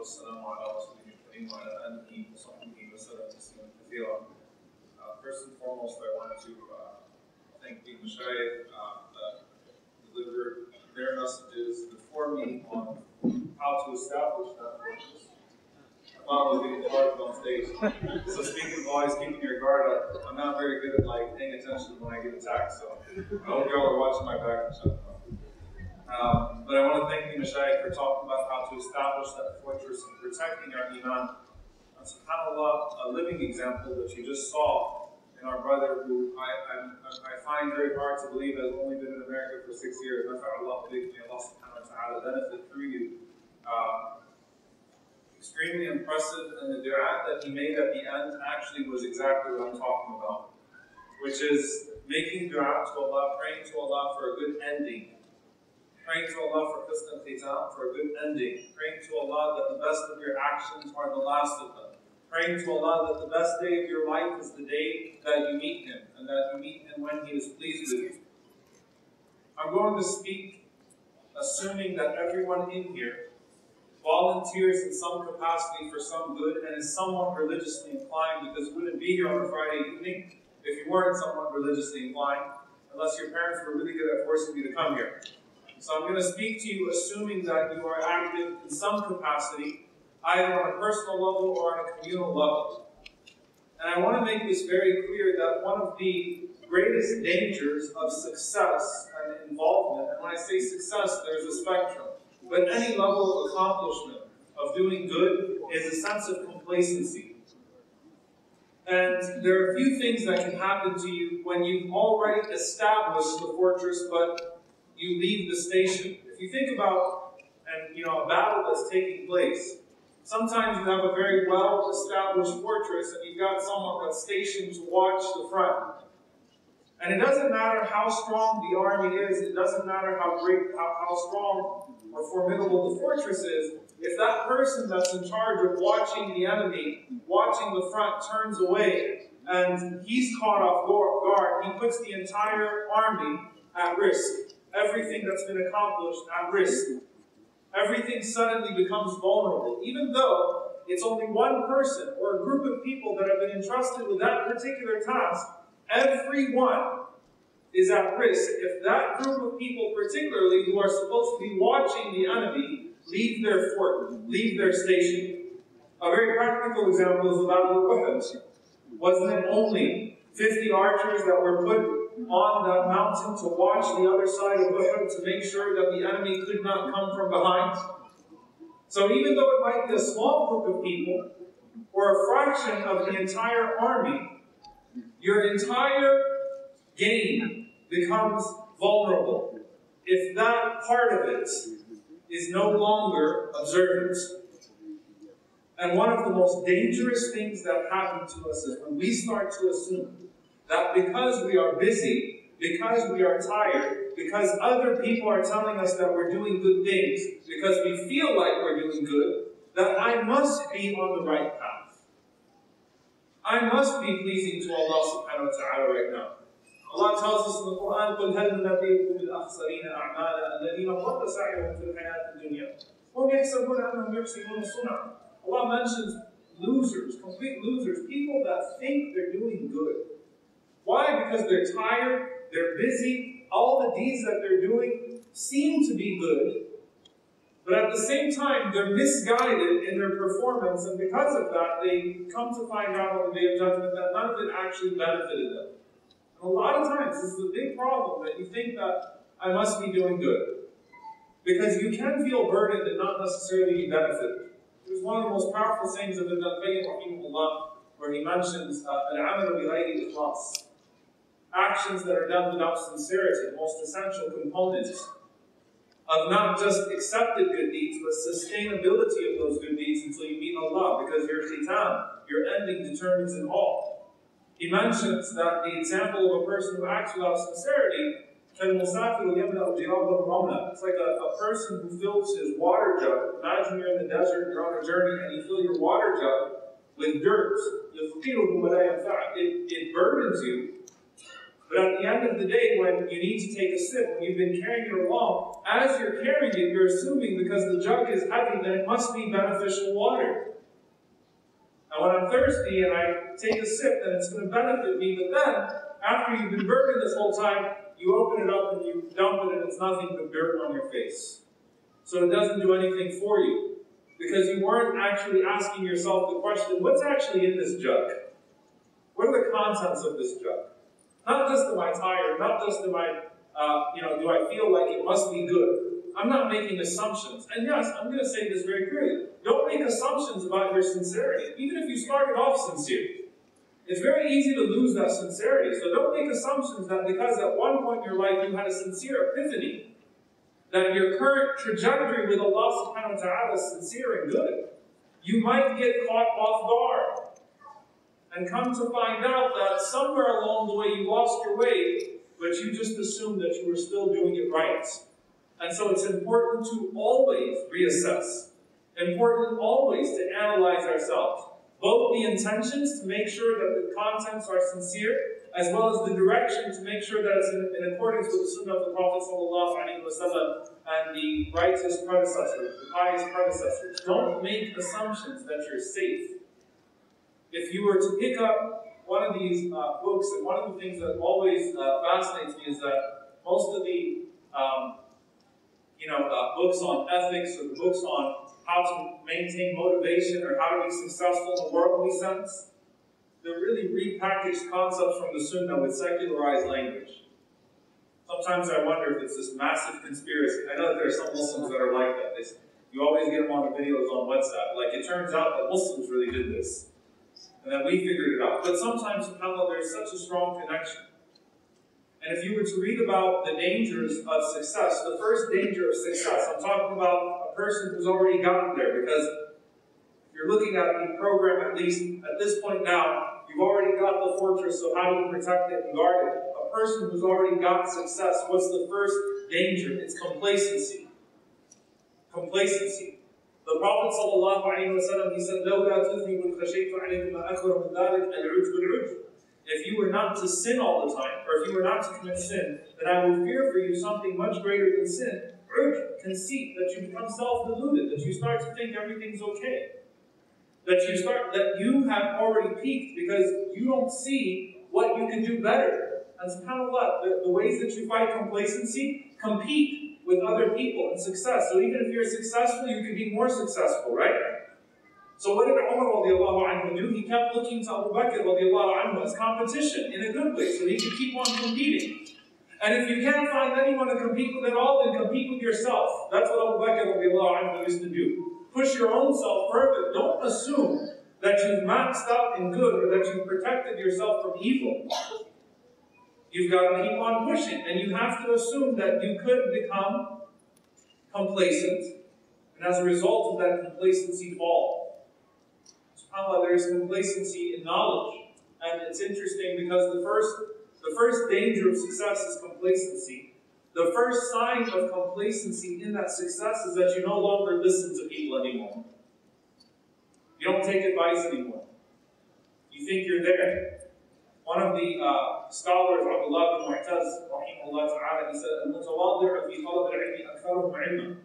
والسلام على رسوله الكريم وعلى آله وصحبه وسلم تسليما كثيرا. First and foremost, I want to thank the Mashayikh that delivered their messages before me on how to establish that focus. I thought I was getting started on stage. So speaking of always keeping your guard up, I'm not very good at paying attention when I get attacked, so I hope y'all are watching my back and shut up. But I want to thank the Mashayikh for talking about how to establish that fortress and protecting our Iman. And subhanAllah, a living example that you just saw in our brother who I find very hard to believe has only been in America for 6 years. May Allah subhanahu wa ta'ala benefit through you. Extremely impressive, and the dua that he made at the end actually was exactly what I'm talking about, which is making dua to Allah, praying to Allah for a good ending. Praying to Allah for husn al-khitam, for a good ending. Praying to Allah that the best of your actions are the last of them. Praying to Allah that the best day of your life is the day that you meet Him, and that you meet Him when He is pleased with you. I'm going to speak assuming that everyone in here volunteers in some capacity for some good and is somewhat religiously inclined, because you wouldn't be here on a Friday evening if you weren't somewhat religiously inclined, unless your parents were really good at forcing you to come here. So I'm going to speak to you assuming that you are active in some capacity, either on a personal level or on a communal level. And I want to make this very clear that one of the greatest dangers of success and involvement, and when I say success, there's a spectrum, but any level of accomplishment, of doing good, is a sense of complacency. And there are a few things that can happen to you when you've already established the fortress, but you leave the station. If you think about a battle that's taking place, sometimes you have a very well-established fortress and you've got someone that's stationed to watch the front. And it doesn't matter how strong the army is, it doesn't matter how strong or formidable the fortress is, if that person that's in charge of watching the enemy, watching the front, turns away and he's caught off guard, he puts the entire army at risk. Everything that's been accomplished at risk. Everything suddenly becomes vulnerable. Even though it's only one person or a group of people that have been entrusted with that particular task, everyone is at risk if that group of people, particularly who are supposed to be watching the enemy, leave their fort, leave their station. A very practical example is the Battle of Uhud. Wasn't it only 50 archers that were put on that mountain to watch the other side of Uhud to make sure that the enemy could not come from behind? So even though it might be a small group of people, or a fraction of the entire army, your entire game becomes vulnerable if that part of it is no longer observant. And one of the most dangerous things that happen to us is when we start to assume that because we are busy, because we are tired, because other people are telling us that we're doing good things, because we feel like we're doing good, that I must be on the right path. I must be pleasing to Allah subhanahu wa ta'ala right now. Allah tells us in the Quran, قُلْ هَلْ نُنَبِّئُكُمْ بِالْأَخْسَرِينَ أَعْمَالًا الَّذِينَ ضَلَّ سَعْيُهُمْ فِي الْحَيَاةِ الدُّنْيَا وَهُمْ يَحْسَبُونَ أَنَّهُمْ يُحْسِنُونَ صُنْعًا. Allah mentions losers, complete losers, people that think they're doing good. Why? Because they're tired, they're busy, all the deeds that they're doing seem to be good, but at the same time, they're misguided in their performance, and because of that, they come to find out on the Day of Judgment that none of it actually benefited them. And a lot of times, this is a big problem, that you think that I must be doing good. Because you can feel burdened and not necessarily be benefited. There's one of the most powerful sayings of Ibn al-Qayyim rahimahullah, where he mentions al-'amalu bi ghayri ikhlas. Actions that are done without sincerity, the most essential component of not just accepted good deeds, but sustainability of those good deeds until you meet Allah, because your khitam, your ending, determines it all. He mentions that the example of a person who acts without sincerity, it's like a person who fills his water jug. Imagine you're in the desert, you're on a journey, and you fill your water jug with dirt. It burdens you, But at the end of the day, when you need to take a sip, when you've been carrying it along, as you're carrying it, you're assuming because the jug is heavy that it must be beneficial water. And when I'm thirsty and I take a sip, then it's going to benefit me. But then, after you've been burning this whole time, you open it up and you dump it and it's nothing but dirt on your face. So it doesn't do anything for you. Because you weren't actually asking yourself the question, what's actually in this jug? What are the contents of this jug? Not just am I tired, not just am I, do I feel like it must be good. I'm not making assumptions. And yes, I'm going to say this very clearly. Don't make assumptions about your sincerity, even if you started off sincere. It's very easy to lose that sincerity. So don't make assumptions that because at one point in your life you had a sincere epiphany, that your current trajectory with Allah subhanahu wa ta'ala is sincere and good. You might get caught off guard and come to find out that somewhere along the way you lost your way, but you just assumed that you were still doing it right. And so it's important to always reassess. Important always to analyze ourselves. Both the intentions to make sure that the contents are sincere, as well as the direction to make sure that it's in accordance with the Sunnah of the Prophet ﷺ and the righteous predecessors, the pious predecessors. Don't make assumptions that you're safe. If you were to pick up one of these books, and one of the things that always fascinates me is that most of the books on ethics or the books on how to maintain motivation or how to be successful in a worldly sense, they're really repackaged concepts from the Sunnah with secularized language. Sometimes I wonder if it's this massive conspiracy. I know that there are some Muslims that are like that. You always get them on the videos on WhatsApp. Like, it turns out that Muslims really did this. And that we figured it out. But sometimes, subhanAllah, there's such a strong connection. And if you were to read about the dangers of success, the first danger of success, I'm talking about a person who's already gotten there, because if you're looking at the program, at least at this point now, you've already got the fortress, so how do you protect it and guard it? A person who's already got success, what's the first danger? It's complacency. Complacency. The Prophet ﷺ, he said, لَوْلَا تُذْنِبُ الْخَشَيْتُ عَلَيْكُمْ أَكْبَرُ مِنْ ذَلِكَ الْعُجْبُ الْعُجْبُ. If you were not to sin all the time, or if you were not to commit sin, then I will fear for you something much greater than sin. Conceit, that you become self-deluded, that you start to think everything's okay. That you have already peaked because you don't see what you can do better. And subhanAllah, the ways that you fight complacency, compete with other people in success. So even if you're successful, you can be more successful, right? So what did Umar radiallahu anhu do? He kept looking to Abu Bakr radiallahu anhu as competition in a good way, so he could keep on competing. And if you can't find anyone to compete with at all, then compete with yourself. That's what Abu Bakr radiallahu anhu used to do. Push your own self further. Don't assume that you've maxed out in good or that you've protected yourself from evil. You've got to keep on pushing. And you have to assume that you could become complacent. And as a result of that complacency, fall. SubhanAllah, there is complacency in knowledge. And it's interesting because the first danger of success is complacency. The first sign of complacency in that success is that you no longer listen to people anymore. You don't take advice anymore. You think you're there. One of the scholars, Abdullah bin Mu'taz, rahimahullah ta'ala, he said, "Al-mutawadi'u fi talab al-'ilmi aktharuhum 'ilman."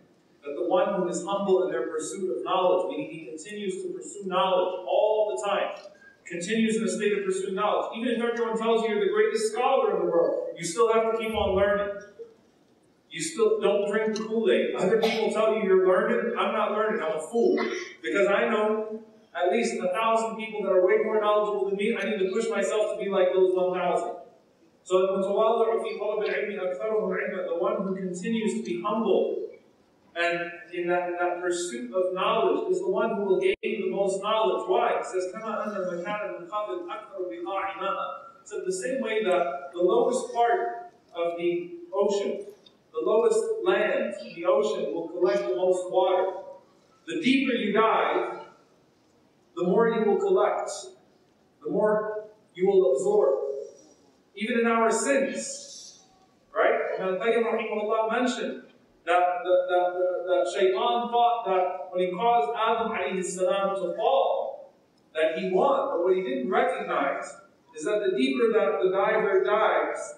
That the one who is humble in their pursuit of knowledge, meaning he continues to pursue knowledge all the time, continues in a state of pursuing knowledge. Even if everyone tells you you're the greatest scholar in the world, you still have to keep on learning. You still don't drink the Kool-Aid. Other people tell you you're learning. I'm not learning. I'm a fool. Because I know at least 1,000 people that are way more knowledgeable than me. I need to push myself to be like those 1,000. So the one who continues to be humble and in that pursuit of knowledge is the one who will gain the most knowledge. Why? It says, so the same way that the lowest part of the ocean, the lowest land in the ocean will collect the most water. The deeper you dive, the more you will collect, the more you will absorb. Even in our sins, right? Ibn al-Qayyim rahimahullah mentioned that Shaitan thought that when he caused Adam alayhi salam to fall, that he won. But what he didn't recognize is that the deeper that the diver dives,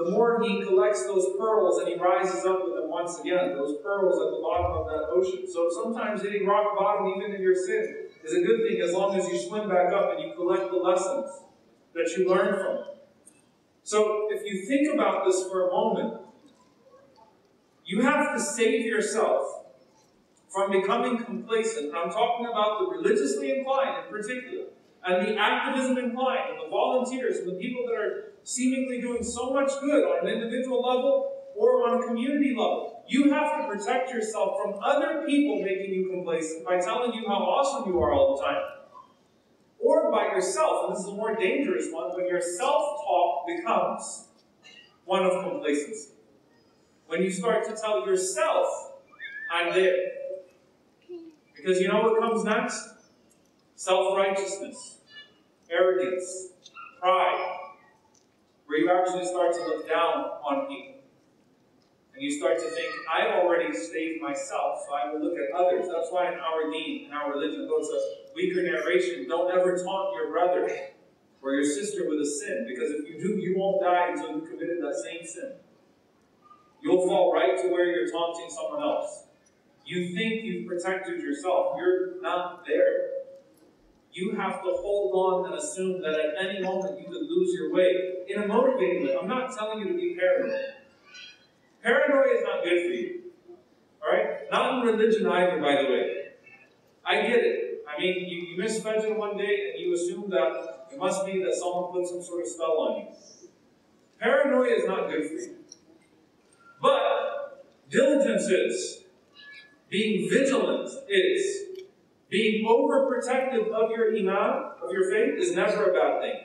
the more he collects those pearls and he rises up with them once again, those pearls at the bottom of that ocean. So sometimes hitting rock bottom, even in your sin, is a good thing as long as you swim back up and you collect the lessons that you learn from it. So if you think about this for a moment, you have to save yourself from becoming complacent. I'm talking about the religiously inclined in particular, and the activism inclined, and the volunteers, and the people that are seemingly doing so much good on an individual level or on a community level. You have to protect yourself from other people making you complacent by telling you how awesome you are all the time. Or by yourself, and this is a more dangerous one, when your self-talk becomes one of complacency. When you start to tell yourself, I'm there. Because you know what comes next? Self-righteousness, arrogance, pride, where you actually start to look down on people. And you start to think, I've already saved myself, so I will look at others. That's why in our deen, in our religion, goes a weaker narration. Don't ever taunt your brother or your sister with a sin, because if you do, you won't die until you committed that same sin. You'll fall right to where you're taunting someone else. You think you've protected yourself. You're not there. You have to hold on and assume that at any moment you could lose your way. In a motivating way. I'm not telling you to be paranoid. Paranoia is not good for you. Alright? Not in religion either, by the way. I get it. I mean, you miss Fajr one day and you assume that it must be that someone put some sort of spell on you. Paranoia is not good for you. But diligence is. Being vigilant is. Being overprotective of your iman, of your faith, is never a bad thing.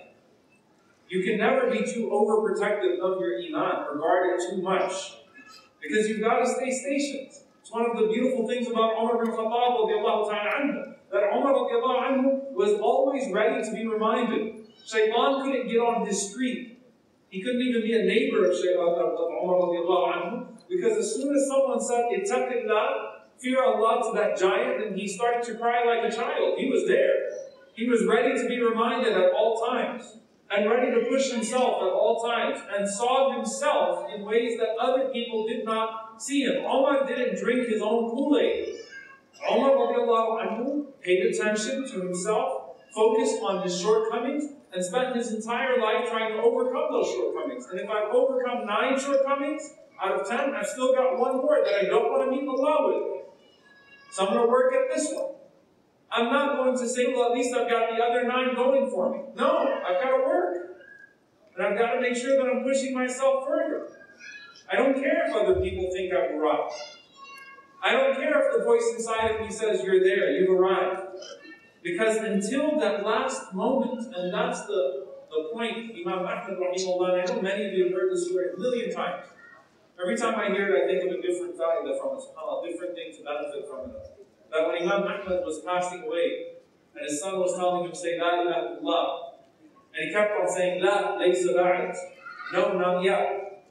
You can never be too overprotective of your iman or guard it too much. Because you've got to stay stationed. It's one of the beautiful things about Omar bin Khattab radiallahu ta'ala anhu, that Omar radiallahu anhu was always ready to be reminded. Shaitan couldn't get on his street. He couldn't even be a neighbor of Omar radiallahu anhu, because as soon as someone said, ittaqillah, fear Allah, to that giant, and he started to cry like a child. He was there. He was ready to be reminded at all times, and ready to push himself at all times, and saw himself in ways that other people did not see him. Omar didn't drink his own Kool-Aid. Omar radiallahu anhu paid attention to himself, focused on his shortcomings, and spent his entire life trying to overcome those shortcomings. And if I've overcome 9 shortcomings out of 10, I've still got one more that I don't want to meet Allah with. So I'm going to work at this one. I'm not going to say, well, at least I've got the other 9 going for me. No, I've got to work. And I've got to make sure that I'm pushing myself further. I don't care if other people think I've arrived. I don't care if the voice inside of me says, you're there, you've arrived. Because until that last moment, and that's the point, Imam Ahmad rahimahullah, and I know many of you have heard this story a million times. Every time I hear it, I think of a different fa'idah from it, a different thing to benefit from it. That when Imam Ahmad was passing away, and his son was telling him, say, La ilaha illallah, and he kept on saying, La laysa ba'id, no, not yet,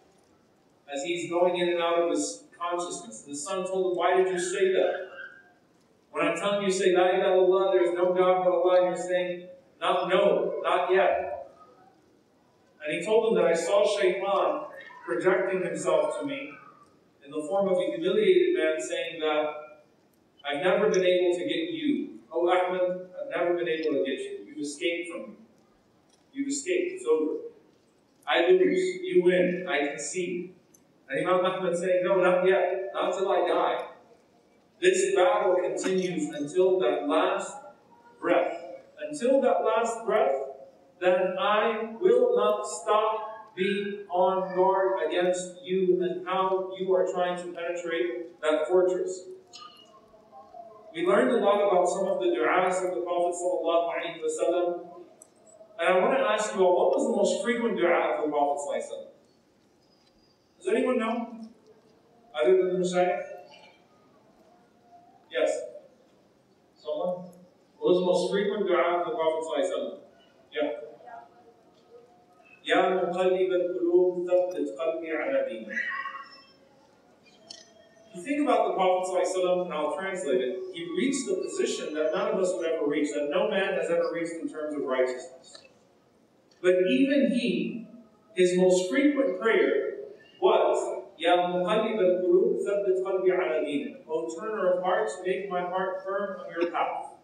as he's going in and out of his consciousness. And his son told him, why did you say that? When I'm telling you, say, La ilaha illallah, there is no God but Allah, and you're saying, not yet. And he told him that I saw Shaitan projecting himself to me in the form of a humiliated man saying that I've never been able to get you. Oh Ahmed, I've never been able to get you. You've escaped from me. You've escaped. It's over. I lose. You win. I concede. And Imam Ahmed saying, no, not yet. Not until I die. This battle continues until that last breath. Until that last breath, then I will not stop being on guard against you and how you are trying to penetrate that fortress. We learned a lot about some of the du'as of the Prophet ﷺ. And I want to ask you all, what was the most frequent du'a of the Prophet ﷺ? Does anyone know? Other than the Mashayikh? Yes? Someone? What was the most frequent du'a of the Prophet ﷺ? Yeah. Ya muqallib al-qulub thabbit qalbi ala dinik. You think about the Prophet ﷺ, and I'll translate it, he reached the position that none of us would ever reach, that no man has ever reached in terms of righteousness. But even he, his most frequent prayer was, Ya muqallib al-qulub, thabbit qalbi ala dinik. O turner of hearts, make my heart firm on your path.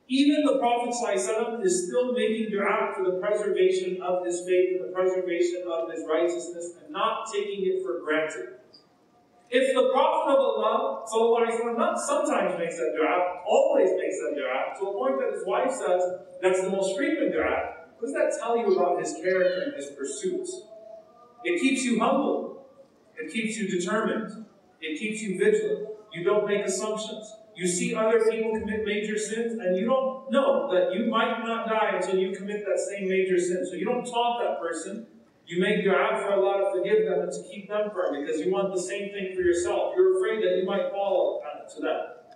Even the Prophet ﷺ is still making dua for the preservation of his faith and the preservation of his righteousness and not taking it for granted. If the Prophet of Allah ﷺ not sometimes makes that dua, always makes that dua, to a point that his wife says that's the most frequent dua, what does that tell you about his character and his pursuits? It keeps you humble. It keeps you determined. It keeps you vigilant. You don't make assumptions. You see other people commit major sins, and you don't know that you might not die until you commit that same major sin. So you don't taunt that person. You make dua for Allah to forgive them and to keep them firm, because you want the same thing for yourself. You're afraid that you might fall to that.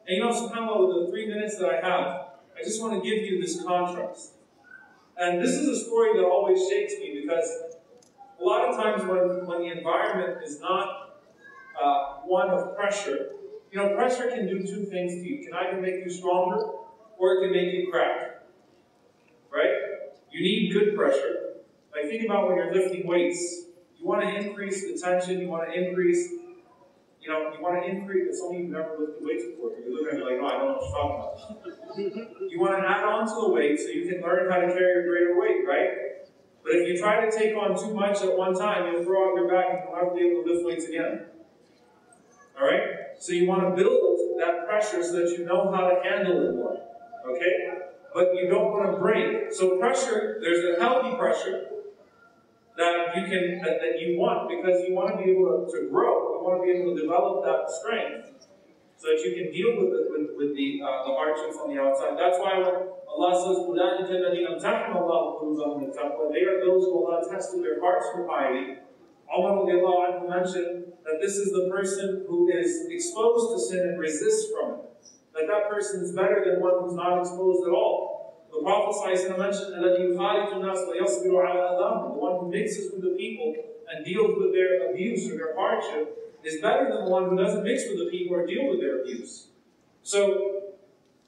And you know, subhanAllah, with the 3 minutes that I have, I just want to give you this contrast. And this is a story that always shakes me, because a lot of times when the environment is not one of pressure, you know, pressure can do two things to you. It can either make you stronger, or it can make you crack. Right? You need good pressure. Like, think about when you're lifting weights. You want to increase the tension, you want to increase, some of you have never lifted weights before, because you're looking at it like, no, I don't know what you're talking about. You want to add on to the weight so you can learn how to carry a greater weight, right? But if you try to take on too much at one time, you'll throw out your back and you'll never be able to lift weights again. Alright? So you want to build that pressure so that you know how to handle it more. Okay? But you don't want to break. So pressure, there's a healthy pressure that you want, because you want to be able to grow. You want to be able to develop that strength so that you can deal with the hardships on the outside. That's why when Allah says, they are those who Allah tested their hearts for piety. Omar mentioned that this is the person who is exposed to sin and resists from it. That person is better than one who's not exposed at all. The Prophet ﷺ mentioned that the one who mixes with the people and deals with their abuse or their hardship is better than the one who doesn't mix with the people or deal with their abuse. So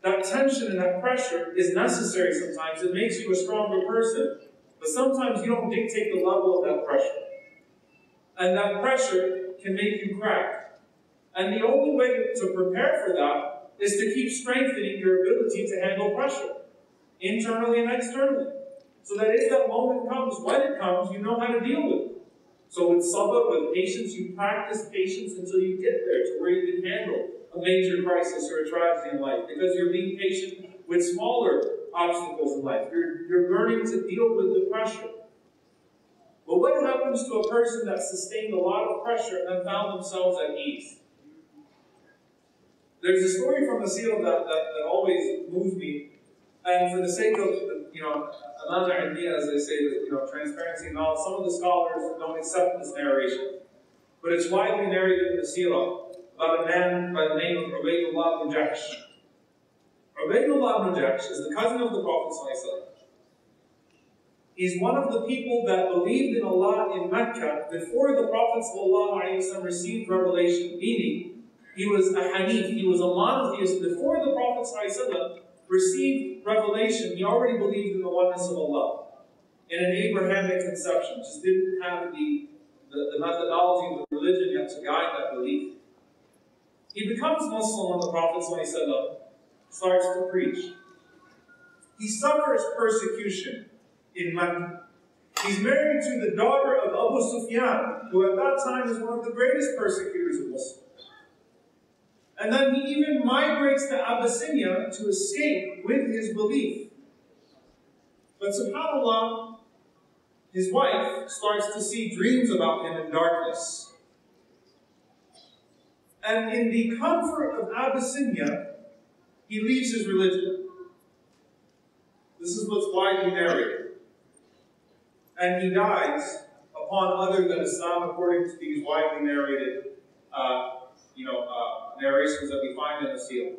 that tension and that pressure is necessary sometimes. It makes you a stronger person. But sometimes you don't dictate the level of that pressure. And that pressure can make you crack. And the only way to prepare for that is to keep strengthening your ability to handle pressure, internally and externally. So that if that moment comes, when it comes, you know how to deal with it. So with sabr, with patience, you practice patience until you get there to where you can handle a major crisis or a tragedy in life, because you're being patient with smaller obstacles in life. You're learning to deal with the pressure. But what happens to a person that sustained a lot of pressure and then found themselves at ease? There's a story from the Seerah that always moves me, and for the sake of, as they say, transparency and knowledge, some of the scholars don't accept this narration. But it's widely narrated in the Seerah about a man by the name of Ubaydullah ibn Jahsh. Ubaydullah ibn Jahsh is the cousin of the Prophet ﷺ. He's one of the people that believed in Allah in Mecca before the Prophet ﷺ received revelation, meaning he was a Hanif, he was a monotheist before the Prophet ﷺ received revelation. He already believed in the oneness of Allah in an Abrahamic conception, just didn't have the methodology of the religion yet to guide that belief. He becomes Muslim when the Prophet ﷺ starts to preach. He suffers persecution in Mecca. He's married to the daughter of Abu Sufyan, who at that time is one of the greatest persecutors of Muslims. And then he even migrates to Abyssinia to escape with his belief. But subhanAllah, his wife starts to see dreams about him in darkness. And in the comfort of Abyssinia, he leaves his religion. This is what's widely narrated. And he dies upon other than Islam, according to these widely narrated narrations that we find in the Seerah.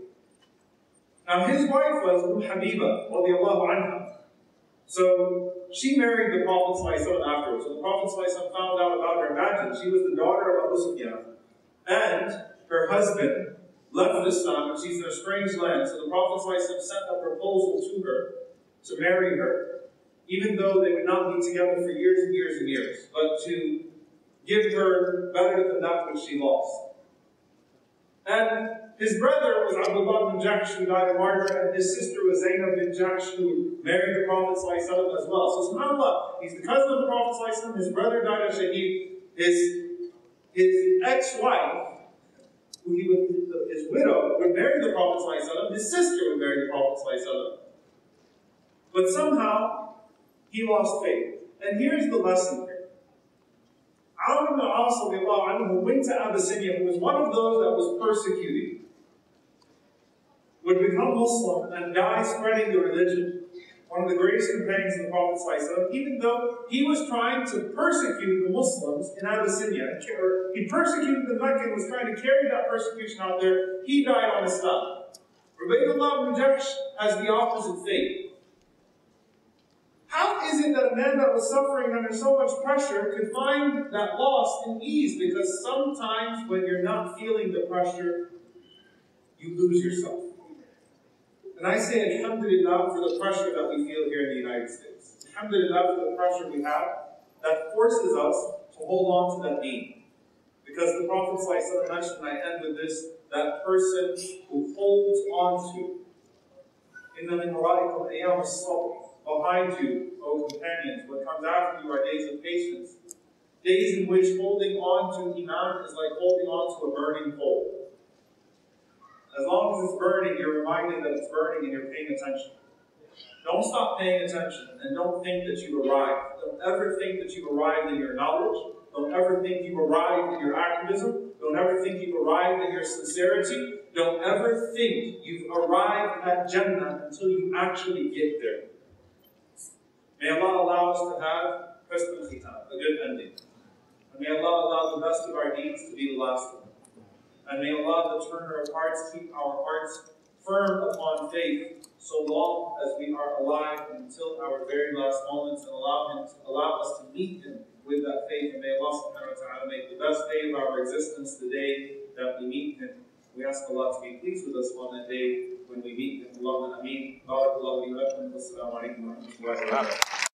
Now his wife was Habiba, radiallahu anha. So she married the Prophet ﷺ afterwards. So the Prophet ﷺ found out about her. Imagine, she was the daughter of Abu Sufyan, and her husband left Islam, and she's in a strange land. So the Prophet ﷺ sent a proposal to her to marry her. even though they would not be together for years and years and years, but to give her better than that which she lost. And his brother was Abdullah bin Jahsh, who died a martyr, and his sister was Zainab bin Jahsh, who married the Prophet ﷺ as well. So subhanAllah, he's the cousin of the Prophet ﷺ, his brother died as shaheed, his ex-wife, his widow, would marry the Prophet ﷺ, his sister would marry the Prophet ﷺ. But somehow, he lost faith. And here's the lesson here. Amr ibn al-As, who went to Abyssinia, who was one of those that was persecuting, would become Muslim and die spreading the religion. One of the greatest companions of the Prophet ﷺ, even though he was trying to persecute the Muslims in Abyssinia, he persecuted the Mecca and was trying to carry that persecution out there, he died on Islam. Ubaydullah ibn Jahsh has the opposite fate. How is it that a man that was suffering under so much pressure could find that loss in ease? Because sometimes when you're not feeling the pressure, you lose yourself. And I say alhamdulillah for the pressure that we feel here in the United States. Alhamdulillah for the pressure we have that forces us to hold on to that deen. Because the Prophet ﷺ mentioned, and I end with this, that person who holds on to إِنَّ مِنْ وَرَائِكُمْ أَيَّامَ الصَّبْرِ. Behind you, O companions, what comes after you are days of patience. Days in which holding on to Iman is like holding on to a burning coal. As long as it's burning, you're reminded that it's burning and you're paying attention. Don't stop paying attention and don't think that you arrived. Don't ever think that you've arrived in your knowledge. Don't ever think you've arrived in your activism. Don't ever think you've arrived in your sincerity. Don't ever think you've arrived at Jannah until you actually get there. May Allah allow us to have husn al-khitam, a good ending. And may Allah allow the best of our deeds to be the last one. And may Allah, the turner of hearts, keep our hearts firm upon faith so long as we are alive until our very last moments, and allow us to meet Him with that faith. And may Allah subhanahu wa ta'ala make the best day of our existence the day that we meet Him. We ask Allah to be pleased with us on that day when we meet Him. Allahumma ameen. Barakallahu li wa lakum. Wassalamu alaikum wa rahmatullahi wa barakatuh.